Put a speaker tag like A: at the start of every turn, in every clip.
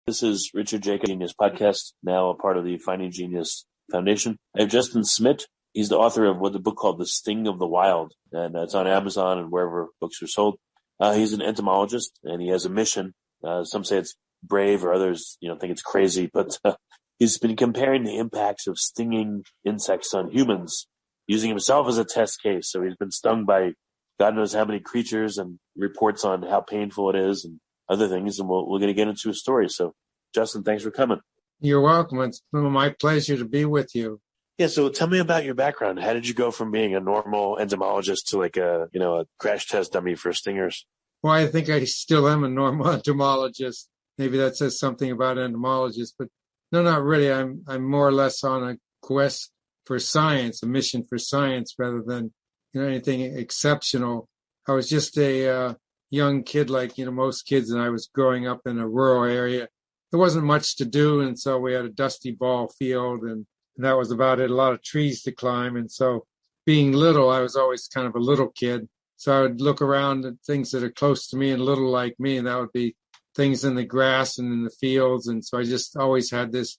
A: This is Richard Jacobs Genius Podcast, now a part of the Finding Genius Foundation. I have Justin Schmidt. He's the author of the book called The Sting of the Wild, and it's on Amazon and wherever books are sold. He's an entomologist, and he has a mission. Some say it's brave, or others, think it's crazy, but he's been comparing the impacts of stinging insects on humans, using himself as a test case. So he's been stung by God knows how many creatures, and reports on how painful it is and other things, and we're going to get into a story. So, Justin, thanks for coming.
B: You're welcome. It's my pleasure to be with you.
A: Yeah, so tell me about your background. How did you go from being a normal entomologist to a crash test dummy for stingers?
B: Well, I think I still am a normal entomologist. Maybe that says something about entomologists, but no, not really. I'm more or less on a quest for science, a mission for science, rather than anything exceptional. I was just a young kid, like most kids, and I was growing up in a rural area. There wasn't much to do, and so we had a dusty ball field, and that was about it. A lot of trees to climb, and so being little, I was always kind of a little kid. So I would look around at things that are close to me and little like me, and that would be things in the grass and in the fields. And so I just always had this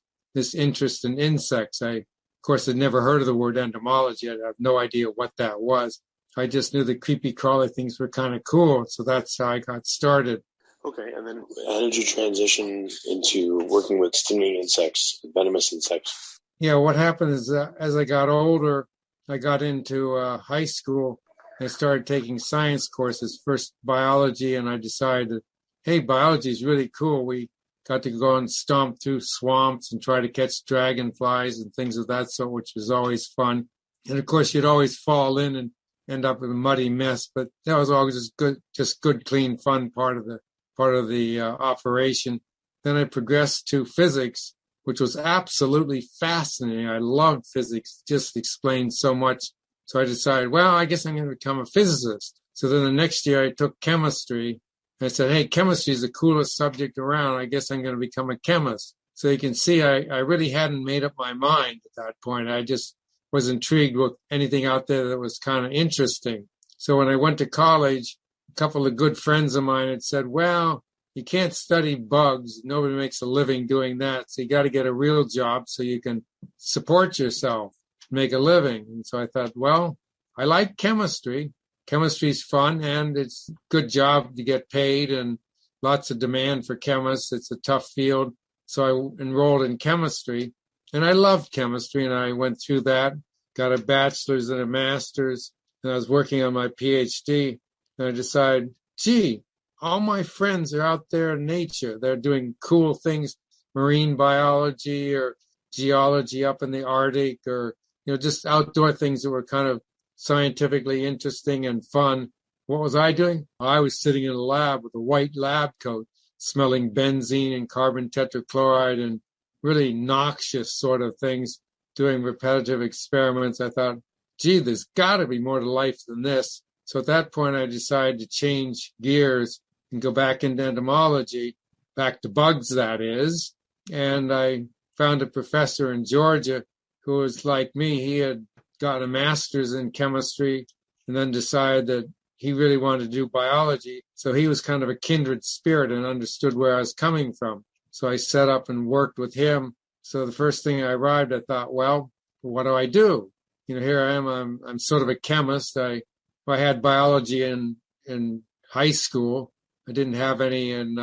B: interest in insects. Of course, I'd never heard of the word entomology. I have no idea what that was. I just knew the creepy crawly things were kind of cool. So that's how I got started.
A: Okay. And then how did you transition into working with stinging insects, venomous insects?
B: Yeah, what happened is as I got older, I got into high school. I started taking science courses, first biology, and I decided, hey, biology is really cool. We got to go and stomp through swamps and try to catch dragonflies and things of that sort, which was always fun. And of course, you'd always fall in and end up with a muddy mess, but that was always just good, clean, fun part of the operation. Then I progressed to physics, which was absolutely fascinating. I loved physics; just explained so much. So I decided, well, I guess I'm going to become a physicist. So then the next year I took chemistry. I said, hey, chemistry is the coolest subject around. I guess I'm going to become a chemist. So you can see I really hadn't made up my mind at that point. I just was intrigued with anything out there that was kind of interesting. So when I went to college, a couple of good friends of mine had said, well, you can't study bugs. Nobody makes a living doing that. So you got to get a real job so you can support yourself, make a living. And so I thought, well, I like chemistry. Chemistry's fun, and it's a good job to get paid, and lots of demand for chemists. It's a tough field. So I enrolled in chemistry, and I loved chemistry, and I went through that, got a bachelor's and a master's, and I was working on my PhD, and I decided, gee, all my friends are out there in nature. They're doing cool things, marine biology or geology up in the Arctic, or just outdoor things that were kind of scientifically interesting and fun. What was I doing? I was sitting in a lab with a white lab coat, smelling benzene and carbon tetrachloride and really noxious sort of things, doing repetitive experiments. I thought, gee, there's got to be more to life than this. So at that point, I decided to change gears and go back into entomology, back to bugs, that is. And I found a professor in Georgia who was like me. He had got a master's in chemistry and then decided that he really wanted to do biology. So he was kind of a kindred spirit and understood where I was coming from. So I set up and worked with him. So the first thing I arrived, I thought, well, what do I do? Here I am. I'm sort of a chemist. I had biology in high school. I didn't have any in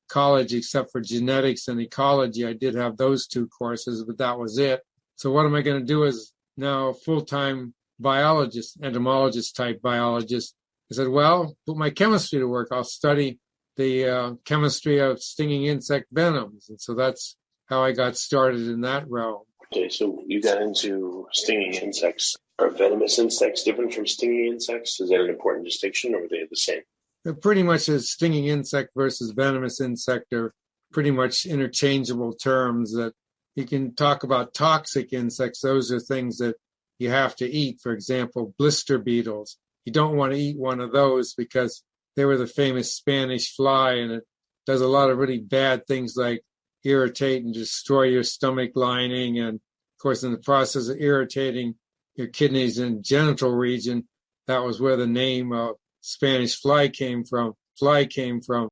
B: college except for genetics and ecology. I did have those two courses, but that was it. So what am I going to do as now a full-time biologist, entomologist type biologist? I said, well, put my chemistry to work. I'll study the chemistry of stinging insect venoms. And so that's how I got started in that realm.
A: Okay, so you got into stinging insects. Are venomous insects different from stinging insects? Is that an important distinction, or are they the same?
B: They're pretty much a stinging insect versus venomous insect are pretty much interchangeable terms. That you can talk about toxic insects. Those are things that you have to eat. For example, blister beetles. You don't want to eat one of those because they were the famous Spanish fly, and it does a lot of really bad things like irritate and destroy your stomach lining. And of course, in the process of irritating your kidneys and genital region, that was where the name of Spanish fly came from.